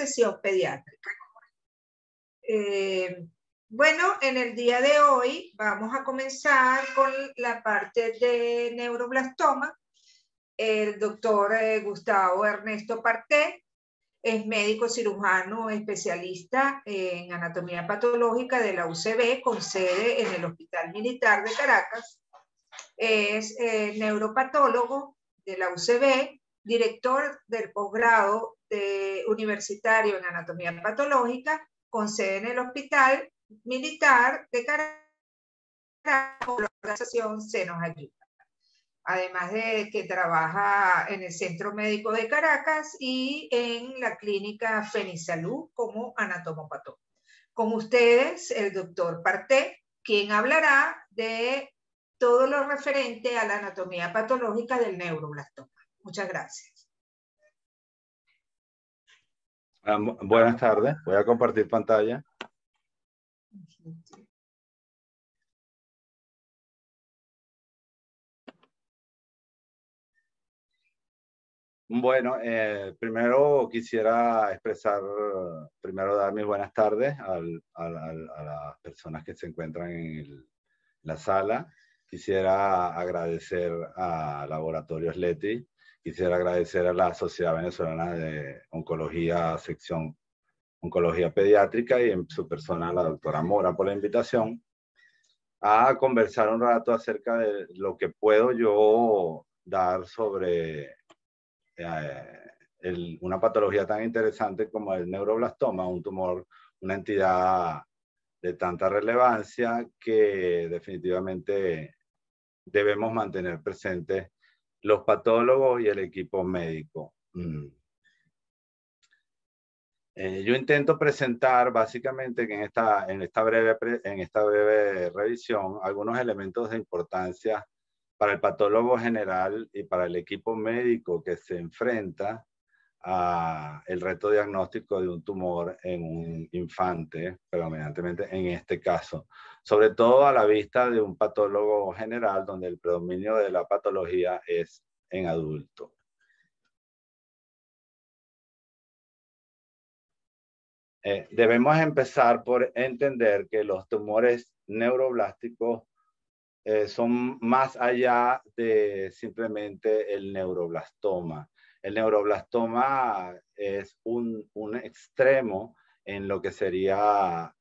sesión pediátrica. Bueno, en el día de hoy vamos a comenzar con la parte de neuroblastoma. El doctor Gustavo Ernesto Parté es médico cirujano especialista en anatomía patológica de la UCB con sede en el Hospital Militar de Caracas. Es neuropatólogo de la UCB, director del posgrado universitario en anatomía patológica con sede en el Hospital Militar de Caracas. La organización Se Nos Ayuda. Además de que trabaja en el Centro Médico de Caracas y en la clínica Fenisalud como anatomópato. Con ustedes, el doctor Parté, quien hablará de todo lo referente a la anatomía patológica del neuroblastoma. Muchas gracias. Buenas tardes, voy a compartir pantalla. Bueno, primero quisiera dar mis buenas tardes a las personas que se encuentran en la sala. Quisiera agradecer a Laboratorios Leti, quisiera agradecer a la Sociedad Venezolana de Oncología, sección Oncología Pediátrica, y en su persona a la doctora Mora por la invitación a conversar un rato acerca de lo que puedo yo dar sobre una patología tan interesante como el neuroblastoma, un tumor, una entidad de tanta relevancia que definitivamente debemos mantener presentes los patólogos y el equipo médico. Yo intento presentar básicamente que en esta breve revisión algunos elementos de importancia para el patólogo general y para el equipo médico que se enfrenta a el reto diagnóstico de un tumor en un infante, predominantemente en este caso, sobre todo a la vista de un patólogo general donde el predominio de la patología es en adulto. Debemos empezar por entender que los tumores neuroblásticos son más allá de simplemente el neuroblastoma. El neuroblastoma es un extremo en lo que sería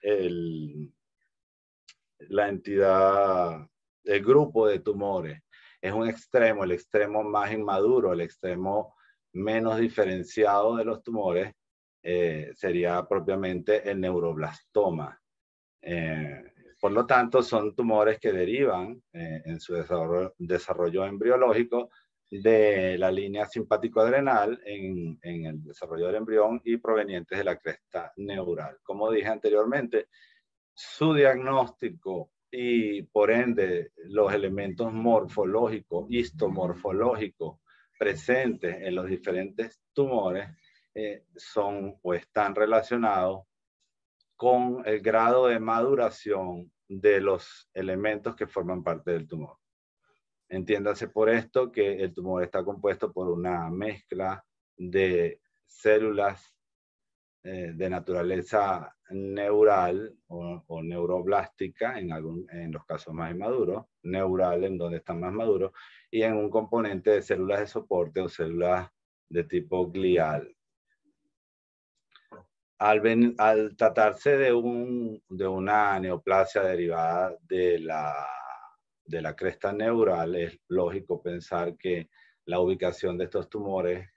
la entidad, el grupo de tumores. Es un extremo, el extremo más inmaduro, el extremo menos diferenciado de los tumores sería propiamente el neuroblastoma. Por lo tanto, son tumores que derivan en su desarrollo embriológico de la línea simpático-adrenal en el desarrollo del embrión y provenientes de la cresta neural. Como dije anteriormente, su diagnóstico y por ende los elementos morfológicos, histomorfológicos presentes en los diferentes tumores son o están relacionados con el grado de maduración de los elementos que forman parte del tumor. Entiéndase por esto que el tumor está compuesto por una mezcla de células de naturaleza neural o neuroblástica en los casos más inmaduros, neural en donde están más maduros, y en un componente de células de soporte o células de tipo glial. Al tratarse de una neoplasia derivada de la cresta neural, es lógico pensar que la ubicación de estos tumores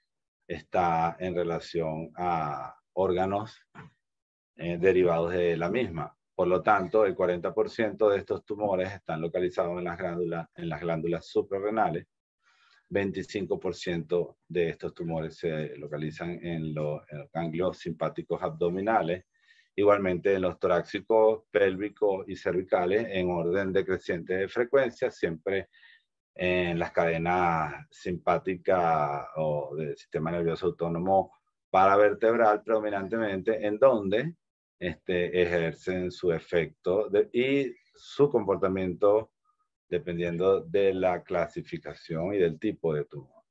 está en relación a órganos derivados de la misma. Por lo tanto, el 40% de estos tumores están localizados en las glándulas suprarrenales. 25% de estos tumores se localizan en los ganglios simpáticos abdominales, igualmente en los torácicos, pélvicos y cervicales en orden decreciente de frecuencia, siempre en las cadenas simpáticas o del sistema nervioso autónomo paravertebral predominantemente, en donde ejercen su efecto y su comportamiento dependiendo de la clasificación y del tipo de tumor.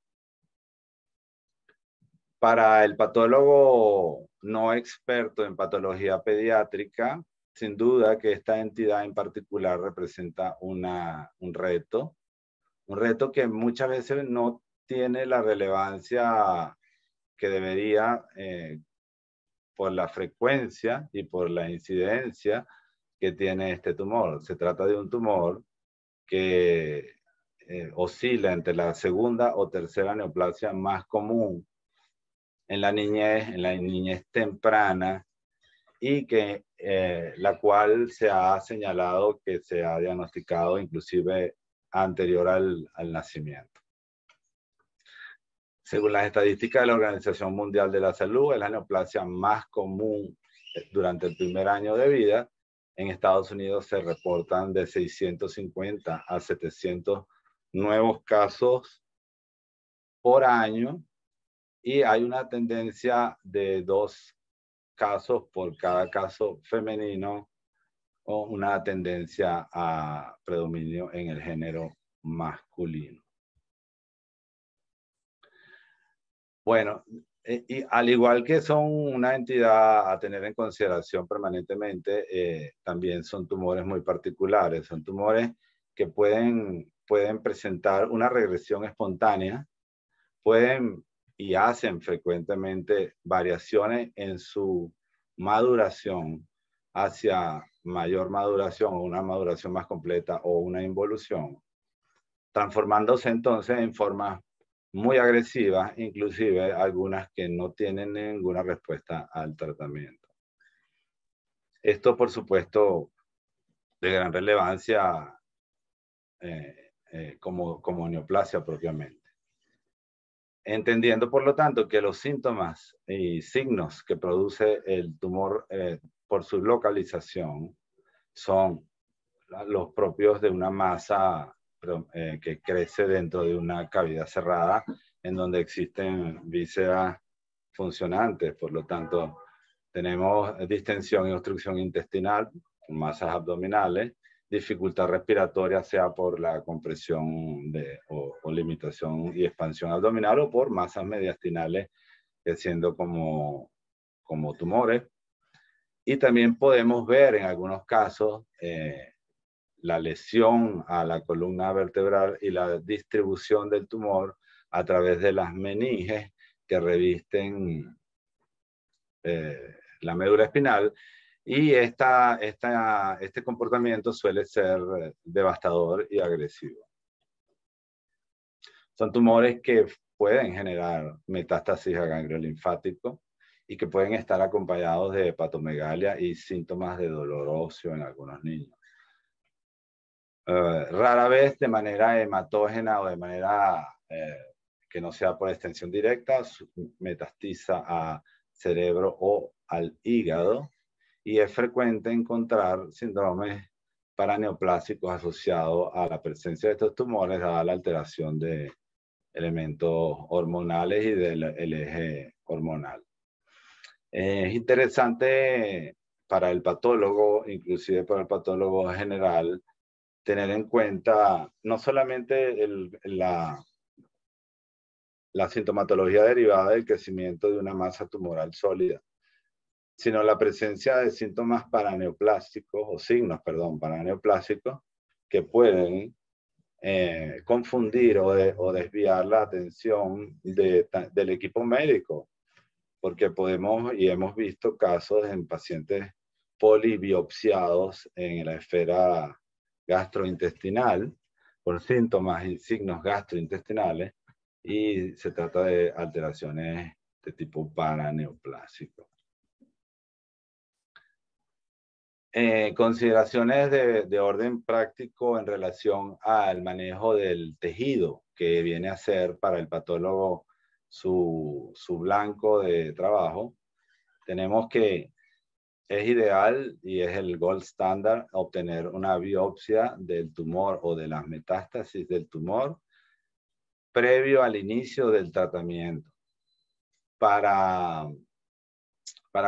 Para el patólogo no experto en patología pediátrica, sin duda que esta entidad en particular representa un reto que muchas veces no tiene la relevancia que debería por la frecuencia y por la incidencia que tiene este tumor. Se trata de un tumor que oscila entre la segunda o tercera neoplasia más común en la niñez temprana, y que la cual se ha señalado que se ha diagnosticado inclusive anterior al nacimiento. Según las estadísticas de la Organización Mundial de la Salud, es la neoplasia más común durante el primer año de vida. En Estados Unidos se reportan de 650 a 700 nuevos casos por año, y hay una tendencia de 2 casos por cada caso femenino, o una tendencia a predominio en el género masculino. Bueno, y al igual que son una entidad a tener en consideración permanentemente, también son tumores muy particulares. Son tumores que pueden presentar una regresión espontánea, pueden y hacen frecuentemente variaciones en su maduración hacia mayor maduración, o una maduración más completa, o una involución, transformándose entonces en formas muy agresivas, inclusive algunas que no tienen ninguna respuesta al tratamiento. Esto, por supuesto, de gran relevancia como neoplasia propiamente. Entendiendo, por lo tanto, que los síntomas y signos que produce el tumor por su localización son los propios de una masa que crece dentro de una cavidad cerrada, en donde existen vísceras funcionantes. Por lo tanto, tenemos distensión y obstrucción intestinal, masas abdominales, dificultad respiratoria, sea por la compresión o limitación y expansión abdominal, o por masas mediastinales creciendo como tumores. Y también podemos ver en algunos casos la lesión a la columna vertebral y la distribución del tumor a través de las meninges que revisten la médula espinal, y este comportamiento suele ser devastador y agresivo. Son tumores que pueden generar metástasis a ganglio linfático y que pueden estar acompañados de hepatomegalia y síntomas de dolor óseo en algunos niños. Rara vez de manera hematógena o de manera que no sea por extensión directa, metastiza a cerebro o al hígado, y es frecuente encontrar síndromes paraneoplásicos asociados a la presencia de estos tumores, dada la alteración de elementos hormonales y del eje hormonal. Es interesante para el patólogo, inclusive para el patólogo general, tener en cuenta no solamente la sintomatología derivada del crecimiento de una masa tumoral sólida, sino la presencia de síntomas paraneoplásicos, o signos, perdón, paraneoplásicos, que pueden confundir o desviar la atención del equipo médico, porque podemos y hemos visto casos en pacientes polibiopsiados en la esfera gastrointestinal por síntomas y signos gastrointestinales, y se trata de alteraciones de tipo paraneoplásico. Consideraciones de orden práctico en relación al manejo del tejido, que viene a ser para el patólogo su blanco de trabajo. Tenemos que es ideal y es el gold standard obtener una biopsia del tumor o de las metástasis del tumor previo al inicio del tratamiento. Para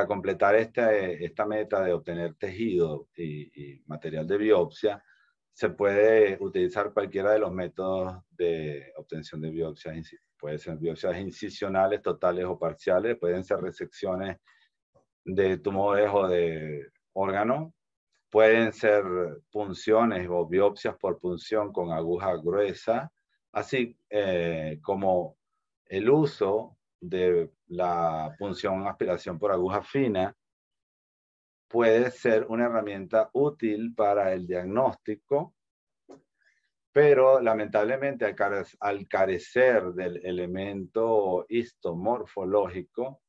completar esta meta de obtener tejido y material de biopsia, se puede utilizar cualquiera de los métodos de obtención de biopsias pueden ser biopsias incisionales totales o parciales, pueden ser resecciones de tumores o de órganos, pueden ser punciones o biopsias por punción con aguja gruesa, así como el uso de la punción aspiración por aguja fina puede ser una herramienta útil para el diagnóstico, pero lamentablemente al carecer del elemento histomorfológico,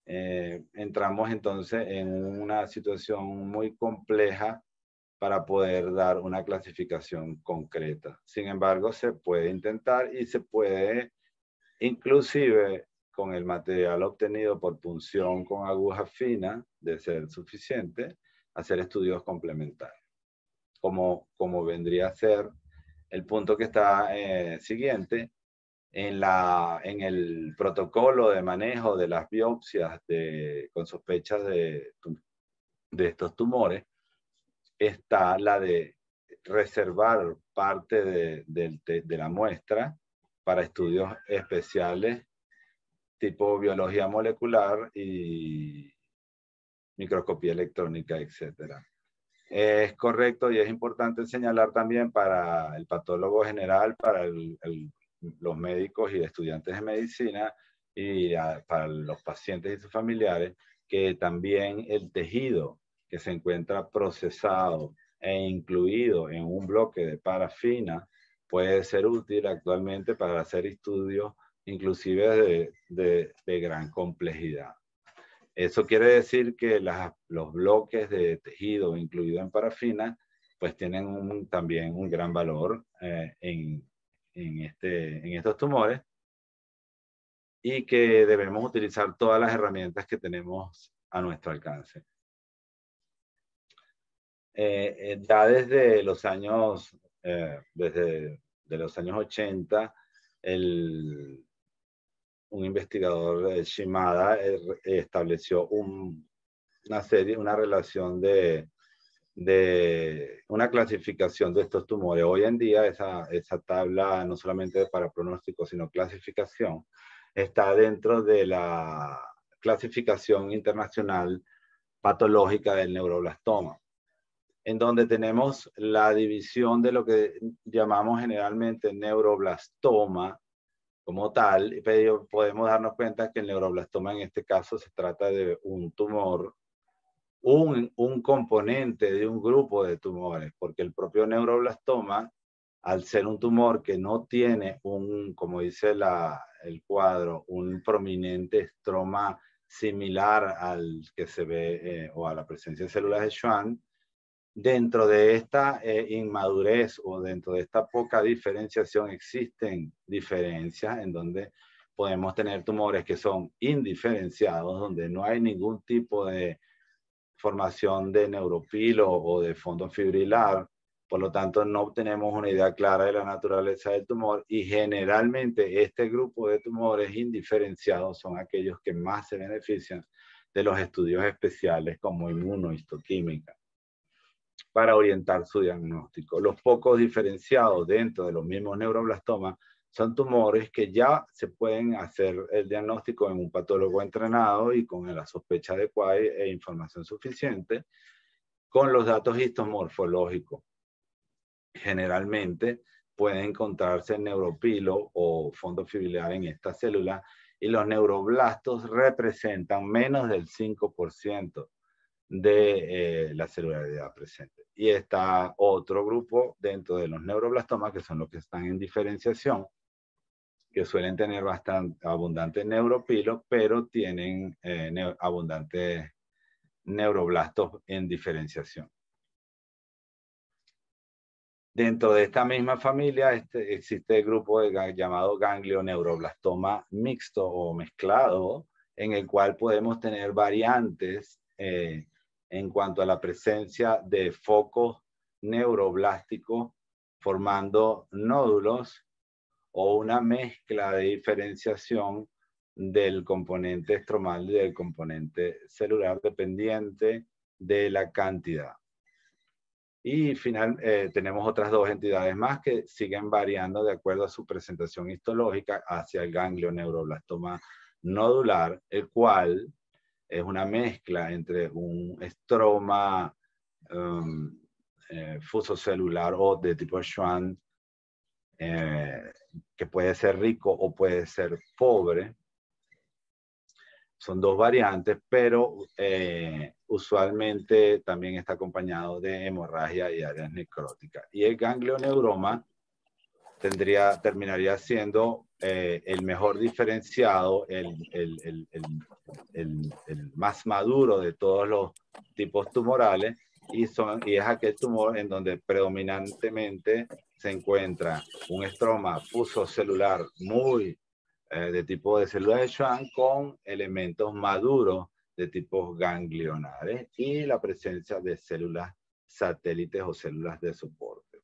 entramos entonces en una situación muy compleja para poder dar una clasificación concreta. Sin embargo, se puede intentar y se puede, inclusive con el material obtenido por punción con aguja fina, de ser suficiente, hacer estudios complementarios. Como vendría a ser el punto que está siguiente, en el protocolo de manejo de las biopsias con sospechas de estos tumores, está la de reservar parte de la muestra para estudios especiales tipo biología molecular y microscopía electrónica, etc. Es correcto y es importante señalar también para el patólogo general, para los médicos y estudiantes de medicina y para los pacientes y sus familiares, que también el tejido que se encuentra procesado e incluido en un bloque de parafina puede ser útil actualmente para hacer estudios inclusive de gran complejidad. Eso quiere decir que los bloques de tejido incluido en parafina pues tienen también un gran valor en estos tumores y que debemos utilizar todas las herramientas que tenemos a nuestro alcance. Ya desde los años 80, un investigador, Shimada, estableció una relación de una clasificación de estos tumores. Hoy en día esa tabla, no solamente para pronóstico, sino clasificación, está dentro de la clasificación internacional patológica del neuroblastoma, en donde tenemos la división de lo que llamamos generalmente neuroblastoma como tal, pero podemos darnos cuenta que el neuroblastoma en este caso se trata de un tumor, un componente de un grupo de tumores, porque el propio neuroblastoma, al ser un tumor que no tiene como dice el cuadro, un prominente estroma similar al que se ve o a la presencia de células de Schwann, dentro de esta inmadurez o dentro de esta poca diferenciación existen diferencias en donde podemos tener tumores que son indiferenciados, donde no hay ningún tipo de formación de neuropilo o de fondo fibrilar, por lo tanto no obtenemos una idea clara de la naturaleza del tumor y generalmente este grupo de tumores indiferenciados son aquellos que más se benefician de los estudios especiales como inmunohistoquímica para orientar su diagnóstico. Los pocos diferenciados dentro de los mismos neuroblastomas son tumores que ya se pueden hacer el diagnóstico en un patólogo entrenado y con la sospecha adecuada e información suficiente con los datos histomorfológicos. Generalmente puede encontrarse neuropilo o fondo fibrilar en esta célula y los neuroblastos representan menos del 5% de la celularidad presente. Y está otro grupo dentro de los neuroblastomas, que son los que están en diferenciación, que suelen tener bastante abundante neuropilo, pero tienen abundantes neuroblastos en diferenciación. Dentro de esta misma familia existe el grupo llamado ganglioneuroblastoma mixto o mezclado, en el cual podemos tener variantes en cuanto a la presencia de focos neuroblásticos formando nódulos o una mezcla de diferenciación del componente estromal y del componente celular dependiente de la cantidad. Y tenemos otras dos entidades más que siguen variando de acuerdo a su presentación histológica hacia el ganglio neuroblastoma nodular, el cual es una mezcla entre un estroma fusocelular o de tipo Schwann, que puede ser rico o puede ser pobre. Son dos variantes, pero usualmente también está acompañado de hemorragia y áreas necróticas. Y el ganglioneuroma terminaría siendo el mejor diferenciado, el más maduro de todos los tipos tumorales, y es aquel tumor en donde predominantemente se encuentra un estroma fusocelular muy de tipo de células de Schwann con elementos maduros de tipo ganglionares y la presencia de células satélites o células de soporte.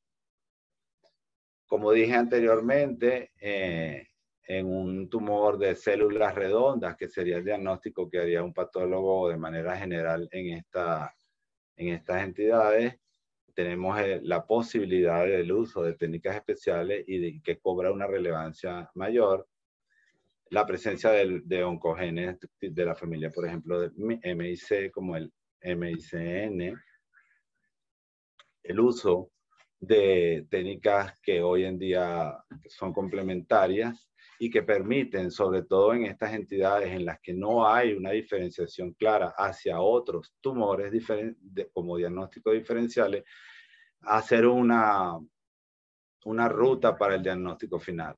Como dije anteriormente, en un tumor de células redondas, que sería el diagnóstico que haría un patólogo de manera general en estas entidades, tenemos la posibilidad del uso de técnicas especiales y que cobra una relevancia mayor la presencia de oncogenes de la familia, por ejemplo, de MIC como el MICN, el uso de técnicas que hoy en día son complementarias y que permiten, sobre todo en estas entidades en las que no hay una diferenciación clara hacia otros tumores como diagnósticos diferenciales, hacer una ruta para el diagnóstico final.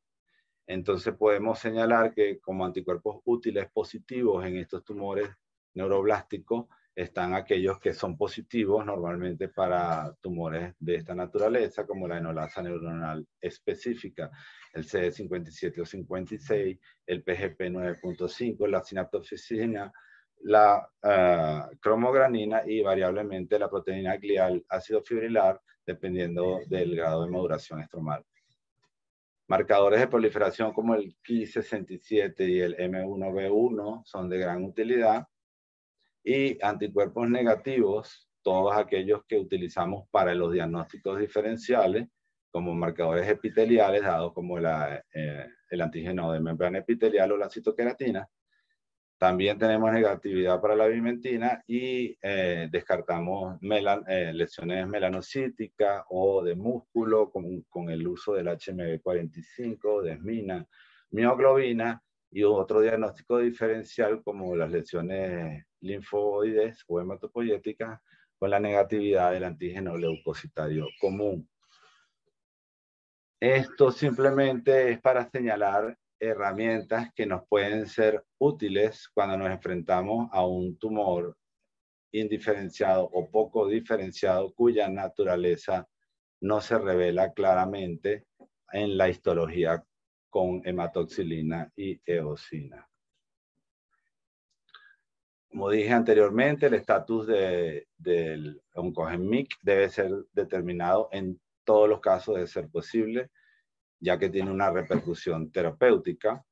Entonces podemos señalar que como anticuerpos útiles positivos en estos tumores neuroblásticos están aquellos que son positivos normalmente para tumores de esta naturaleza, como la enolasa neuronal específica, el CD57 o 56, el PGP 9.5, la sinaptofisina, la cromogranina y variablemente la proteína glial ácido fibrilar, dependiendo del grado de maduración estromal. Marcadores de proliferación como el Ki67 y el M1B1 son de gran utilidad. Y anticuerpos negativos, todos aquellos que utilizamos para los diagnósticos diferenciales, como marcadores epiteliales, dados como el antígeno de membrana epitelial o la citoqueratina. También tenemos negatividad para la vimentina y descartamos lesiones melanocíticas o de músculo con el uso del HMB45, desmina, mioglobina y otro diagnóstico diferencial como las lesiones linfoides o hematopoyéticas con la negatividad del antígeno leucocitario común. Esto simplemente es para señalar herramientas que nos pueden ser útiles cuando nos enfrentamos a un tumor indiferenciado o poco diferenciado cuya naturaleza no se revela claramente en la histología con hematoxilina y eosina. Como dije anteriormente, el estatus del oncogen MYC debe ser determinado en todos los casos de ser posible, ya que tiene una repercusión terapéutica.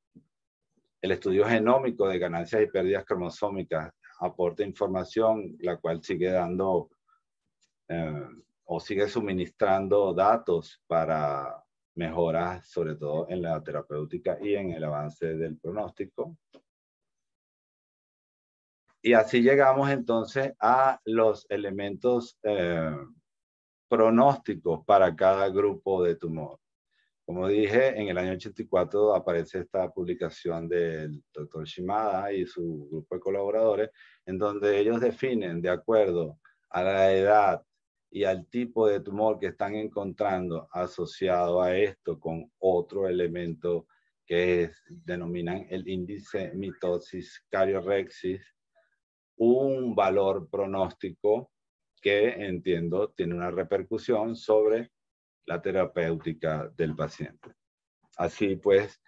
El estudio genómico de ganancias y pérdidas cromosómicas aporta información, la cual sigue dando o sigue suministrando datos para mejoras, sobre todo en la terapéutica y en el avance del pronóstico. Y así llegamos entonces a los elementos pronósticos para cada grupo de tumor. Como dije, en el año 84 aparece esta publicación del doctor Shimada y su grupo de colaboradores, en donde ellos definen, de acuerdo a la edad y al tipo de tumor que están encontrando asociado a esto con otro elemento que denominan el índice mitosis cariorrexis, un valor pronóstico que entiendo tiene una repercusión sobre la terapéutica del paciente. Así pues,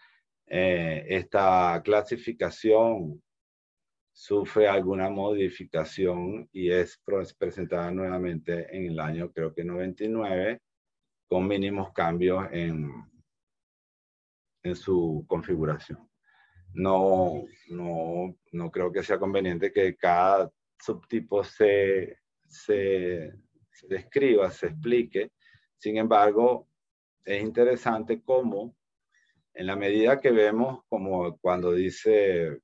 esta clasificación sufre alguna modificación y es presentada nuevamente en el año, creo que 99, con mínimos cambios en su configuración. No creo que sea conveniente que cada subtipo se se describa, se explique. Sin embargo, es interesante cómo, en la medida que vemos, como cuando dice,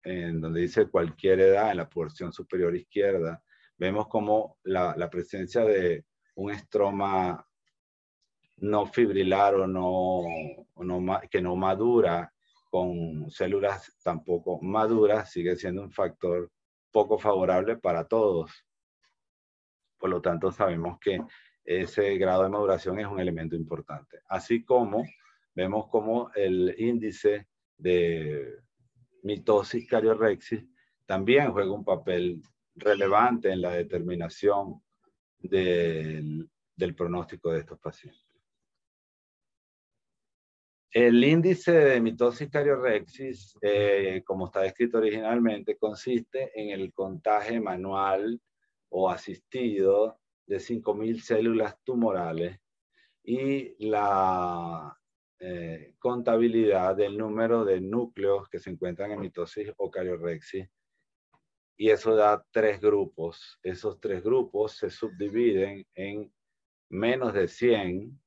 en donde dice cualquier edad, en la porción superior izquierda, vemos como la presencia de un estroma no fibrilar que no madura con células tampoco maduras, sigue siendo un factor poco favorable para todos. Por lo tanto, sabemos que ese grado de maduración es un elemento importante. Así como vemos como el índice de mitosis cariorrexis también juega un papel relevante en la determinación del pronóstico de estos pacientes. El índice de mitosis cariorrexis, como está descrito originalmente, consiste en el contaje manual o asistido de 5.000 células tumorales y la contabilidad del número de núcleos que se encuentran en mitosis o cariorrexis. Y eso da 3 grupos. Esos 3 grupos se subdividen en menos de 100,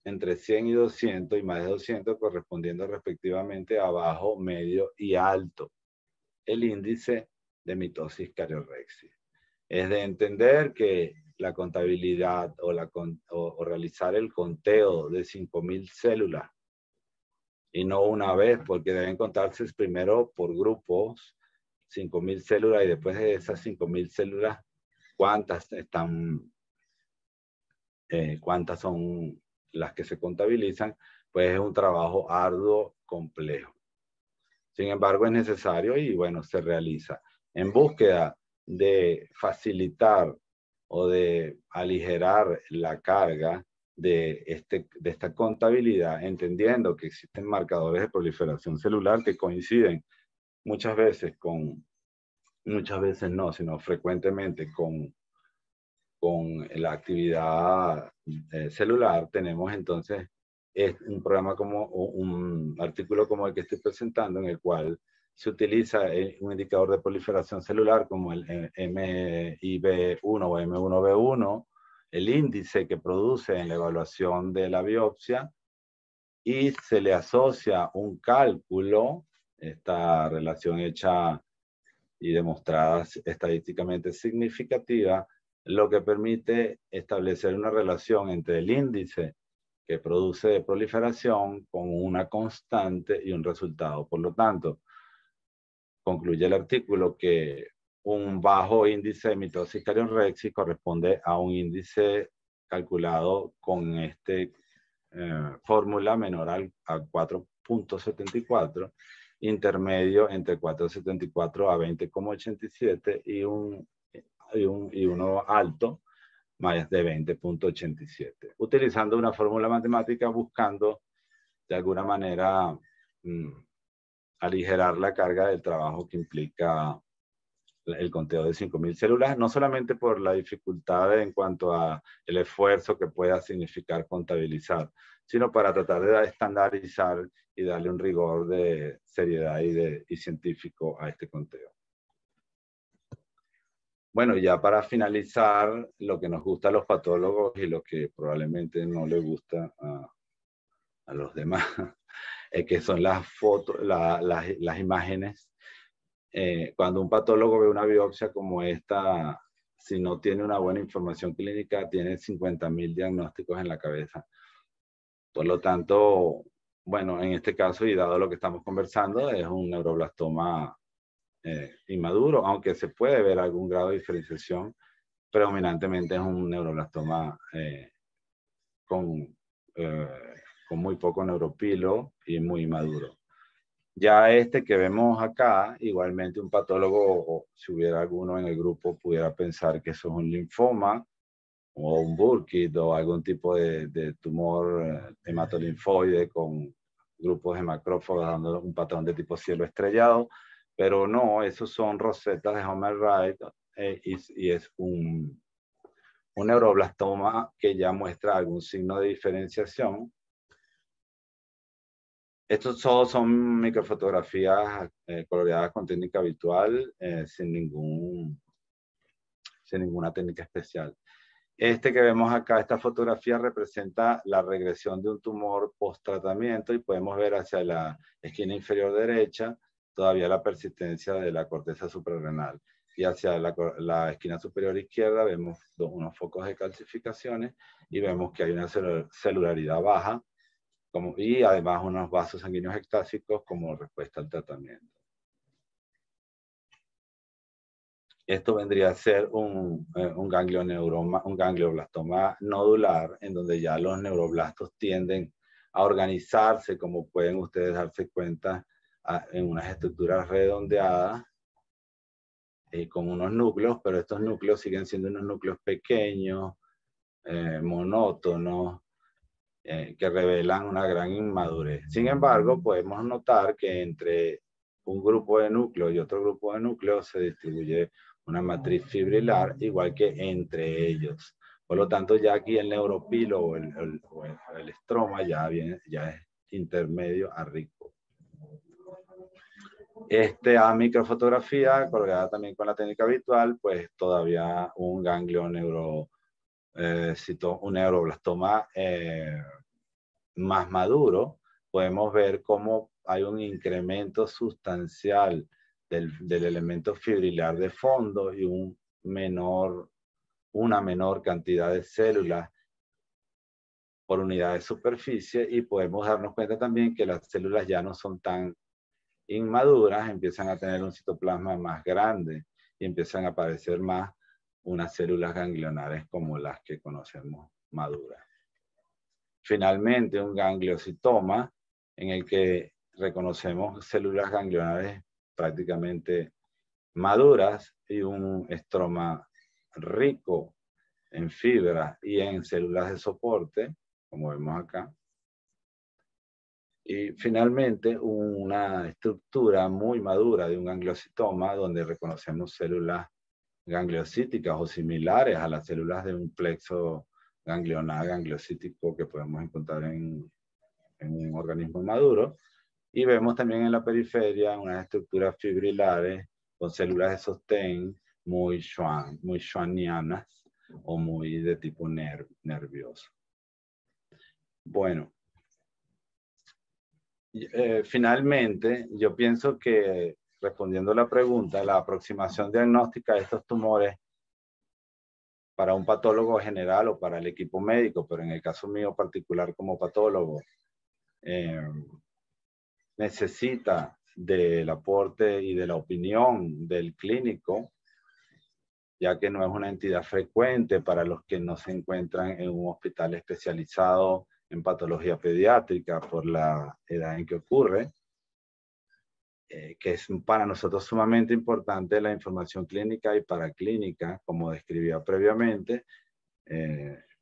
entre 100 y 200 y más de 200, correspondiendo respectivamente a bajo, medio y alto. El índice de mitosis cariorrexis. Es de entender que la contabilidad o realizar el conteo de 5.000 células, y no una vez, porque deben contarse primero por grupos, 5.000 células, y después de esas 5.000 células, cuántas son las que se contabilizan, pues es un trabajo arduo, complejo. Sin embargo, es necesario y bueno, se realiza. En búsqueda de facilitar o de aligerar la carga de esta contabilidad, entendiendo que existen marcadores de proliferación celular que coinciden muchas veces no, sino frecuentemente con la actividad celular. Tenemos entonces un programa un artículo como el que estoy presentando, en el cual se utiliza un indicador de proliferación celular como el MIB1 o M1B1, el índice que produce en la evaluación de la biopsia, y se le asocia un cálculo, esta relación hecha y demostrada estadísticamente significativa, lo que permite establecer una relación entre el índice que produce de proliferación con una constante y un resultado. Por lo tanto, concluye el artículo que un bajo índice de mitosis cariorrexis corresponde a un índice calculado con fórmula menor a 4.74, intermedio entre 4.74 a 20.87 y uno alto más de 20.87, utilizando una fórmula matemática buscando de alguna manera aligerar la carga del trabajo que implica el conteo de 5.000 células, no solamente por la dificultad en cuanto a el esfuerzo que pueda significar contabilizar, sino para tratar de estandarizar y darle un rigor de seriedad y científico a este conteo. Bueno, ya para finalizar, lo que nos gusta a los patólogos y lo que probablemente no le gusta a los demás, que son las fotos, las imágenes. Cuando un patólogo ve una biopsia como esta, si no tiene una buena información clínica, tiene 50.000 diagnósticos en la cabeza. Por lo tanto, bueno, en este caso, y dado lo que estamos conversando, es un neuroblastoma inmaduro, aunque se puede ver algún grado de diferenciación, predominantemente es un neuroblastoma con muy poco neuropilo y muy maduro. Ya este que vemos acá, igualmente un patólogo, o si hubiera alguno en el grupo, pudiera pensar que eso es un linfoma o un Burkitt o algún tipo de tumor hematolinfoide con grupos de macrófagos dando un patrón de tipo cielo estrellado, pero no, esos son rosetas de Homer Wright y es un neuroblastoma que ya muestra algún signo de diferenciación. Estos todos son microfotografías coloreadas con técnica habitual, sin ninguna técnica especial. Este que vemos acá, esta fotografía representa la regresión de un tumor post-tratamiento y podemos ver hacia la esquina inferior derecha todavía la persistencia de la corteza suprarrenal. Y hacia la esquina superior izquierda vemos unos focos de calcificaciones y vemos que hay una celularidad baja y además unos vasos sanguíneos ectásicos como respuesta al tratamiento. Esto vendría a ser un ganglioblastoma nodular, en donde ya los neuroblastos tienden a organizarse, como pueden ustedes darse cuenta, en unas estructuras redondeadas con unos núcleos, pero estos núcleos siguen siendo unos núcleos pequeños, monótonos, que revelan una gran inmadurez. Sin embargo, podemos notar que entre un grupo de núcleos y otro grupo de núcleos se distribuye una matriz fibrilar, igual que entre ellos. Por lo tanto, ya aquí el neuropilo o el estroma ya es intermedio a rico. Esta microfotografía, colgada también con la técnica habitual, pues todavía un ganglio un neuroblastoma más maduro, podemos ver cómo hay un incremento sustancial del elemento fibrilar de fondo y una menor cantidad de células por unidad de superficie, y podemos darnos cuenta también que las células ya no son tan inmaduras, empiezan a tener un citoplasma más grande y empiezan a aparecer más unas células ganglionares como las que conocemos maduras. Finalmente, un gangliocitoma en el que reconocemos células ganglionares prácticamente maduras y un estroma rico en fibra y en células de soporte, como vemos acá. Y finalmente, una estructura muy madura de un gangliocitoma donde reconocemos células gangliocíticas o similares a las células de un plexo ganglionar gangliocítico que podemos encontrar en un organismo maduro. Y vemos también en la periferia unas estructuras fibrilares con células de sostén muy schwannianas o muy de tipo nervioso. Bueno, finalmente, yo pienso que, respondiendo a la pregunta, la aproximación diagnóstica de estos tumores para un patólogo general o para el equipo médico, pero en el caso mío particular como patólogo, necesita del aporte y de la opinión del clínico, ya que no es una entidad frecuente para los que no se encuentran en un hospital especializado en patología pediátrica por la edad en que ocurre, que es para nosotros sumamente importante la información clínica y paraclínica, como describía previamente,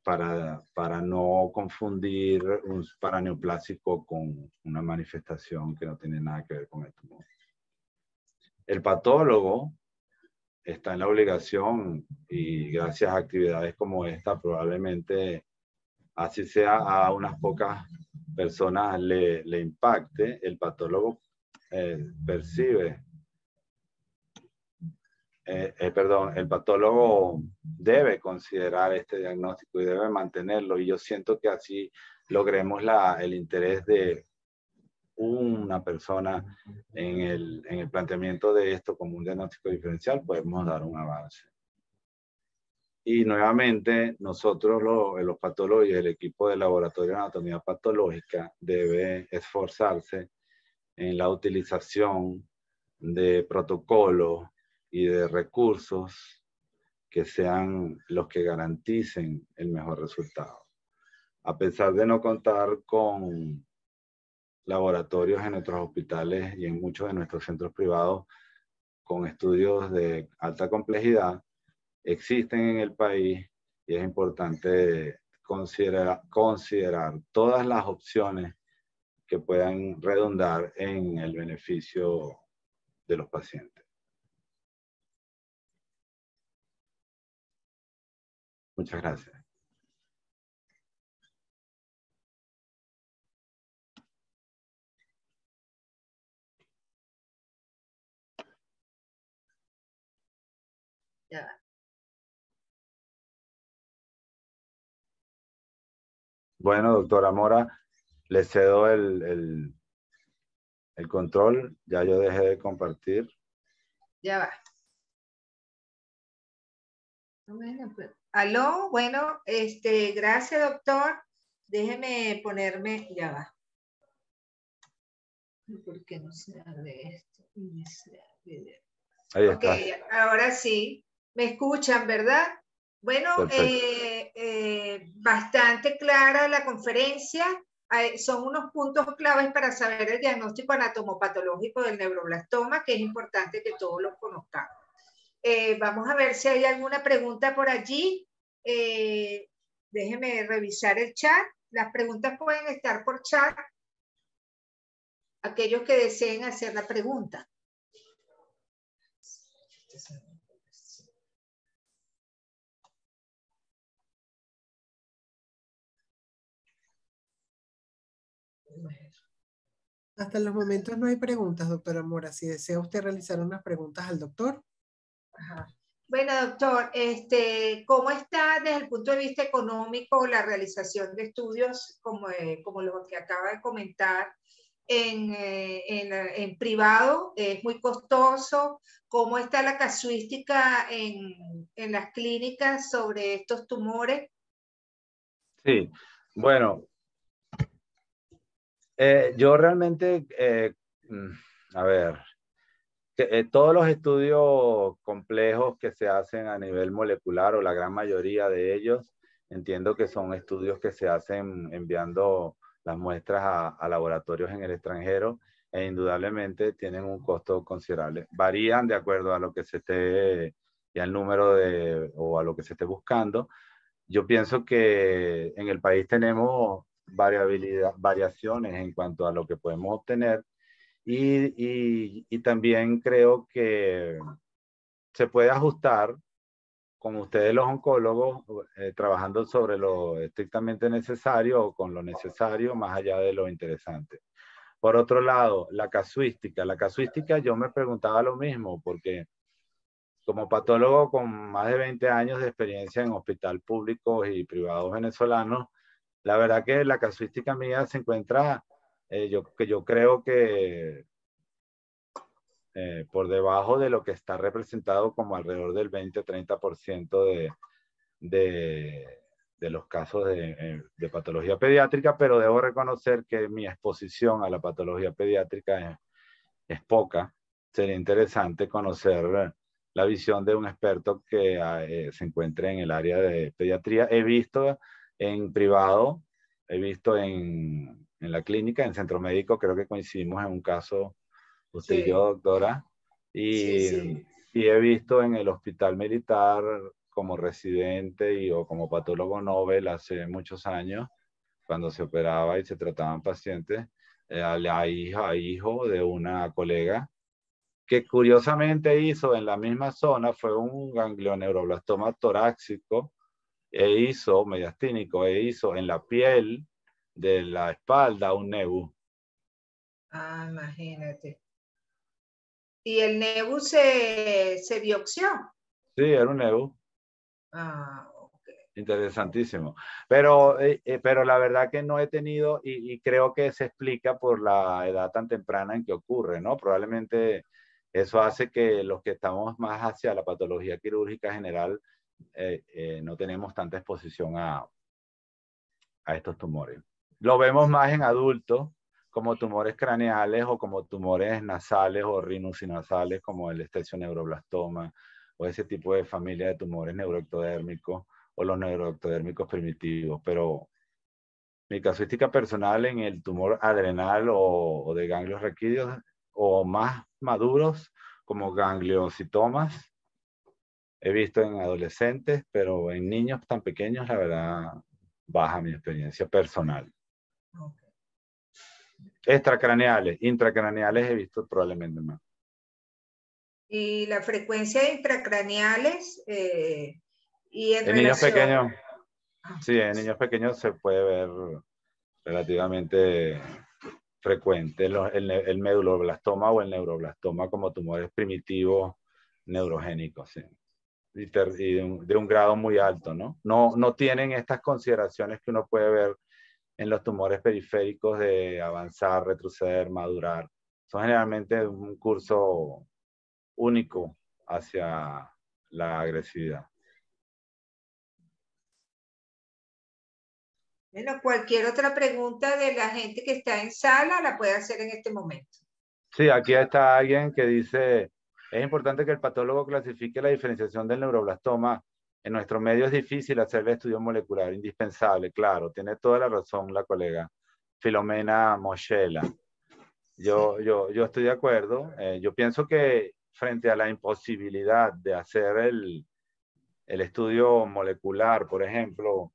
para no confundir un paraneoplásico con una manifestación que no tiene nada que ver con el tumor. El patólogo está en la obligación, y gracias a actividades como esta, probablemente así sea a unas pocas personas le impacte, el patólogo percibe, el patólogo debe considerar este diagnóstico y debe mantenerlo, y yo siento que así logremos el interés de una persona en el planteamiento de esto como un diagnóstico diferencial, podemos dar un avance. Y nuevamente, nosotros los patólogos y el equipo de laboratorio de anatomía patológica debe esforzarse en la utilización de protocolos y de recursos que sean los que garanticen el mejor resultado. A pesar de no contar con laboratorios en nuestros hospitales y en muchos de nuestros centros privados con estudios de alta complejidad, existen en el país, y es importante considerar todas las opciones que puedan redundar en el beneficio de los pacientes. Muchas gracias. Ya. Bueno, doctora Mora, le cedo el control. Ya yo dejé de compartir. Ya va. Bueno, pues, aló, bueno, gracias, doctor. Déjeme ponerme, ya va. ¿Por qué no se abre esto? Ahí Ok, está. ahora sí. ¿Me escuchan, verdad? Bueno, Perfecto. bastante clara la conferencia. Son unos puntos claves para saber el diagnóstico anatomopatológico del neuroblastoma, que es importante que todos los conozcamos. Vamos a ver si hay alguna pregunta por allí. Déjenme revisar el chat. Las preguntas pueden estar por chat. Aquellos que deseen hacer la pregunta. Hasta los momentos no hay preguntas, doctora Mora. Si desea usted realizar unas preguntas al doctor. Ajá. Bueno, doctor, ¿cómo está desde el punto de vista económico la realización de estudios como los que acaba de comentar en privado? ¿Es muy costoso? ¿Cómo está la casuística en las clínicas sobre estos tumores? Sí, bueno, yo realmente, a ver, todos los estudios complejos que se hacen a nivel molecular, o la gran mayoría de ellos, entiendo que son estudios que se hacen enviando las muestras a laboratorios en el extranjero, e indudablemente tienen un costo considerable. Varían de acuerdo a lo que se esté y al número o a lo que se esté buscando. Yo pienso que en el país tenemos variaciones en cuanto a lo que podemos obtener, y también creo que se puede ajustar con ustedes los oncólogos, trabajando sobre lo estrictamente necesario o con lo necesario más allá de lo interesante. Por otro lado, la casuística. La casuística, yo me preguntaba lo mismo, porque como patólogo con más de 20 años de experiencia en hospital públicos y privados venezolanos, la verdad que la casuística mía se encuentra, yo creo que por debajo de lo que está representado como alrededor del 20-30% de, de los casos de patología pediátrica, pero debo reconocer que mi exposición a la patología pediátrica es poca. Sería interesante conocer la visión de un experto que se encuentre en el área de pediatría. He visto en privado, he visto en la clínica, en centro médico, creo que coincidimos en un caso, usted y yo, Sí, doctora, sí, y, sí. y he visto en el hospital militar como residente o como patólogo novel hace muchos años, cuando se operaba y se trataban pacientes, a la hija, hijo de una colega, que curiosamente hizo en la misma zona, fue un ganglioneuroblastoma torácico, mediastínico, hizo en la piel de la espalda un nebu. Ah, imagínate. ¿Y el nebu se biopsió? Sí, era un nebu. Ah, ok. Interesantísimo. Pero la verdad que no he tenido, y creo que se explica por la edad tan temprana en que ocurre, ¿no? Probablemente eso hace que los que estamos más hacia la patología quirúrgica general no tenemos tanta exposición a estos tumores. Lo vemos más en adultos, como tumores craneales o como tumores nasales o rinusinasales, como el esthesioneuroblastoma o ese tipo de familia de tumores neuroectodérmicos o los neuroectodérmicos primitivos. Pero mi casuística personal en el tumor adrenal o de ganglios raquídeos o más maduros, como gangliositomas, he visto en adolescentes, pero en niños tan pequeños, la verdad, baja mi experiencia personal. Okay. Extracraneales, intracraneales he visto probablemente más. Y la frecuencia de intracraneales y en En niños relación. pequeños, sí, en niños pequeños se puede ver relativamente frecuente el meduloblastoma o el neuroblastoma como tumores primitivos neurogénicos, sí. Y de un grado muy alto, ¿no? No tienen estas consideraciones que uno puede ver en los tumores periféricos de avanzar, retroceder, madurar. Son generalmente un curso único hacia la agresividad. Bueno, cualquier otra pregunta de la gente que está en sala la puede hacer en este momento. Sí, aquí está alguien que dice, es importante que el patólogo clasifique la diferenciación del neuroblastoma. En nuestro medio es difícil hacer el estudio molecular, indispensable, claro, tiene toda la razón la colega Filomena Moschella. Yo estoy de acuerdo. Yo pienso que frente a la imposibilidad de hacer el estudio molecular, por ejemplo,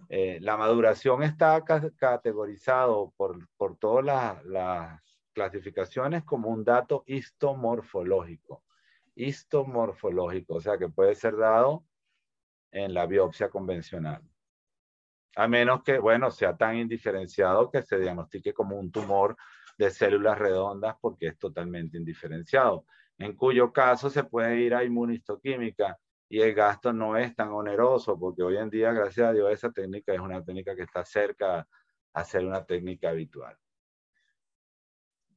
la maduración está categorizado por todas las clasificaciones como un dato histomorfológico. Histomorfológico, o sea que puede ser dado en la biopsia convencional. A menos que, bueno, sea tan indiferenciado que se diagnostique como un tumor de células redondas porque es totalmente indiferenciado, en cuyo caso se puede ir a inmunistoquímica y el gasto no es tan oneroso porque hoy en día, gracias a Dios, esa técnica es una técnica que está cerca a ser una técnica habitual.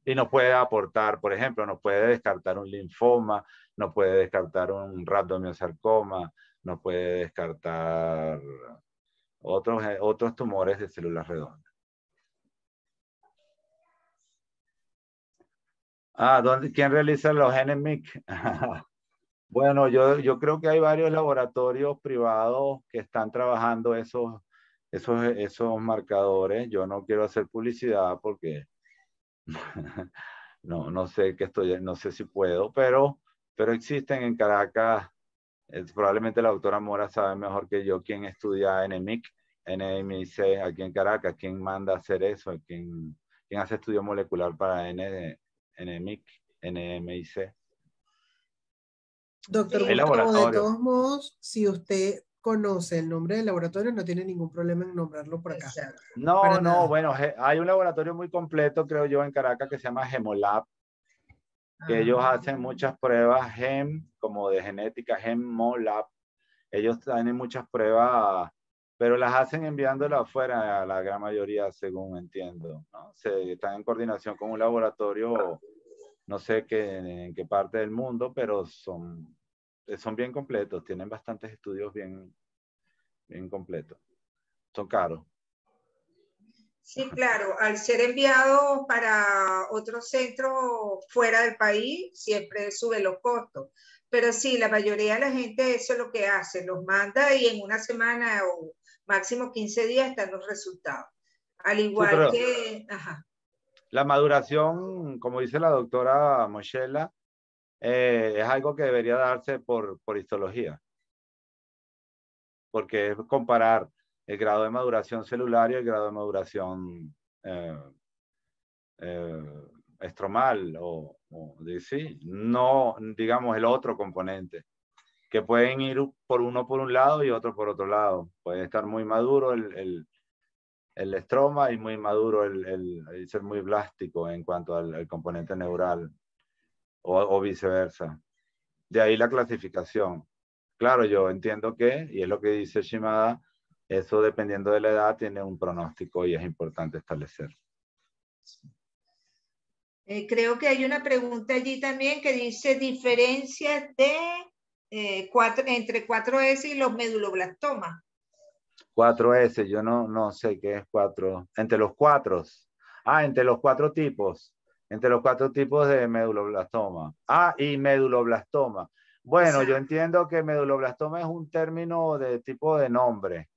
Y nos puede aportar, por ejemplo, nos puede descartar un linfoma, nos puede descartar un rhabdomyosarcoma, nos puede descartar otros tumores de células redondas. ¿Quién realiza los NMIC? Bueno, yo creo que hay varios laboratorios privados que están trabajando esos marcadores. Yo no quiero hacer publicidad porque no sé no sé si puedo, pero existen en Caracas. Probablemente la doctora Mora sabe mejor que yo quién estudia NMIC, NMIC aquí en Caracas, quién manda a hacer eso, quién hace estudio molecular para NMIC, NMIC. Doctor Hay Gustavo, de laboratorios. todos modos, si usted conoce el nombre del laboratorio, no tiene ningún problema en nombrarlo por acá. No, bueno, hay un laboratorio muy completo, creo yo, en Caracas que se llama Gemolab, que ellos hacen muchas pruebas como de genética, Gemolab. Ellos tienen muchas pruebas, pero las hacen enviándolas afuera, a la gran mayoría, según entiendo, ¿no? Están en coordinación con un laboratorio, no sé en qué parte del mundo, pero son bien completos, tienen bastantes estudios bien completos. Son caros. Sí, claro, al ser enviado para otro centro fuera del país, siempre sube los costos. Pero sí, la mayoría de la gente eso es lo que hace, los manda y en una semana o máximo 15 días están los resultados. Al igual que... Ajá. La maduración, como dice la doctora Moschella, es algo que debería darse por histología. Porque es comparar el grado de maduración celular y el grado de maduración estromal sí, no, digamos, el otro componente, que pueden ir por un lado y otro por otro lado. Puede estar muy maduro el estroma y muy maduro ser muy blástico en cuanto al componente neural o viceversa. De ahí la clasificación. Claro, yo entiendo que, y es lo que dice Shimada, eso dependiendo de la edad tiene un pronóstico y es importante establecer. Creo que hay una pregunta allí también que dice diferencias entre 4S y los meduloblastomas. 4S, yo no sé qué es 4. Entre los 4. Entre los 4 tipos. Entre los 4 tipos de meduloblastoma. Y meduloblastoma. Bueno, exacto. Yo entiendo que meduloblastoma es un término de tipo de nombre,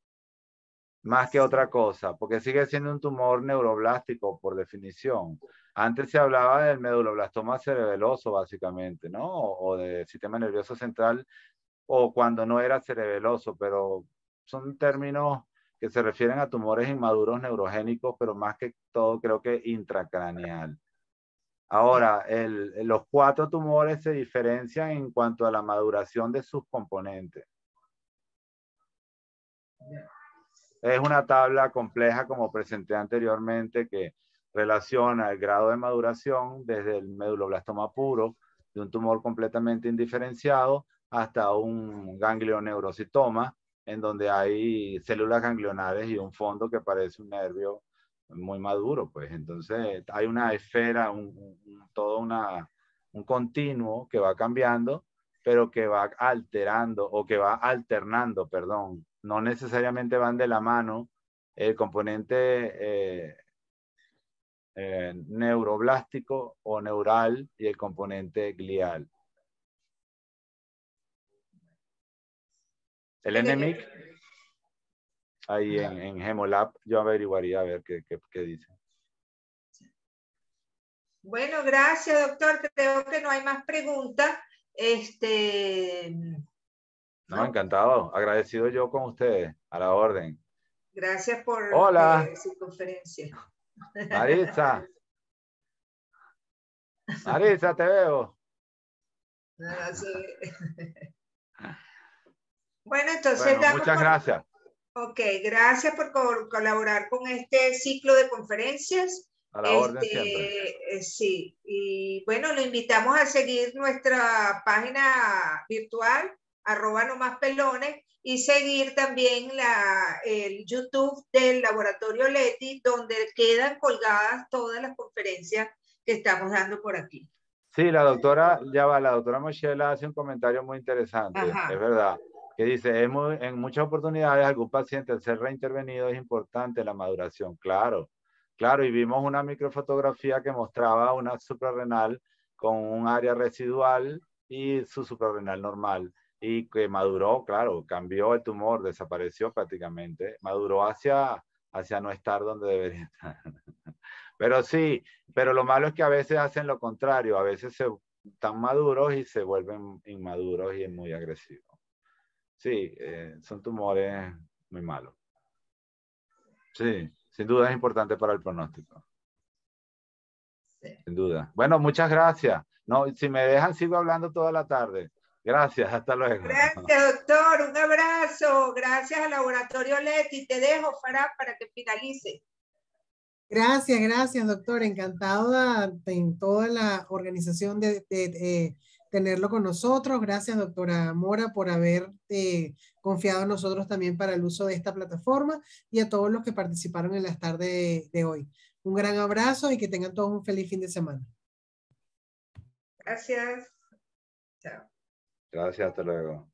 más que otra cosa, porque sigue siendo un tumor neuroblástico por definición. Antes se hablaba del meduloblastoma cerebeloso, básicamente, ¿no? O del sistema nervioso central, o cuando no era cerebeloso, pero son términos que se refieren a tumores inmaduros neurogénicos, pero más que todo creo que intracraneal. Ahora, los 4 tumores se diferencian en cuanto a la maduración de sus componentes. Es una tabla compleja, como presenté anteriormente, que relaciona el grado de maduración desde el meduloblastoma puro, de un tumor completamente indiferenciado, hasta un ganglioneurocitoma, en donde hay células ganglionares y un fondo que parece un nervio muy maduro, pues. Entonces hay una esfera, todo un continuo que va cambiando, pero que va alterando o que va alternando, perdón. No necesariamente van de la mano el componente neuroblástico o neural y el componente glial. El NMIC, ahí en Hemolab, yo averiguaría a ver qué dice. Bueno, gracias, doctor. Creo que no hay más preguntas. No, encantado. Agradecido yo con ustedes. A la orden. Gracias por Hola. su conferencia. Maritza. Maritza, te veo. No, sí. Bueno, entonces Bueno, muchas gracias. Ok, gracias por colaborar con este ciclo de conferencias. A la orden siempre. Sí, y bueno, lo invitamos a seguir nuestra página virtual, @nomaspelones, y seguir también el YouTube del Laboratorio Leti, donde quedan colgadas todas las conferencias que estamos dando por aquí. Sí, la doctora Michelle hace un comentario muy interesante. Ajá. Es verdad, que dice, en muchas oportunidades algún paciente al ser reintervenido es importante la maduración. Claro, claro, y vimos una microfotografía que mostraba una suprarrenal con un área residual y su suprarrenal normal, y que maduró, claro, cambió el tumor, desapareció prácticamente, maduró hacia no estar donde debería estar. Pero sí, pero lo malo es que a veces hacen lo contrario, a veces están maduros y se vuelven inmaduros y muy agresivos. Sí, son tumores muy malos. Sí, sin duda es importante para el pronóstico. Sí. Sin duda. Bueno, muchas gracias. No, si me dejan, sigo hablando toda la tarde. Gracias, hasta luego. Gracias, doctor. Un abrazo. Gracias al Laboratorio Leti. Te dejo, Farah, para que finalice. Gracias, doctor. Encantada en toda la organización de tenerlo con nosotros. Gracias, doctora Mora, por haber confiado en nosotros también para el uso de esta plataforma, y a todos los que participaron en las tardes de hoy. Un gran abrazo y que tengan todos un feliz fin de semana. Gracias. Chao. Gracias, hasta luego.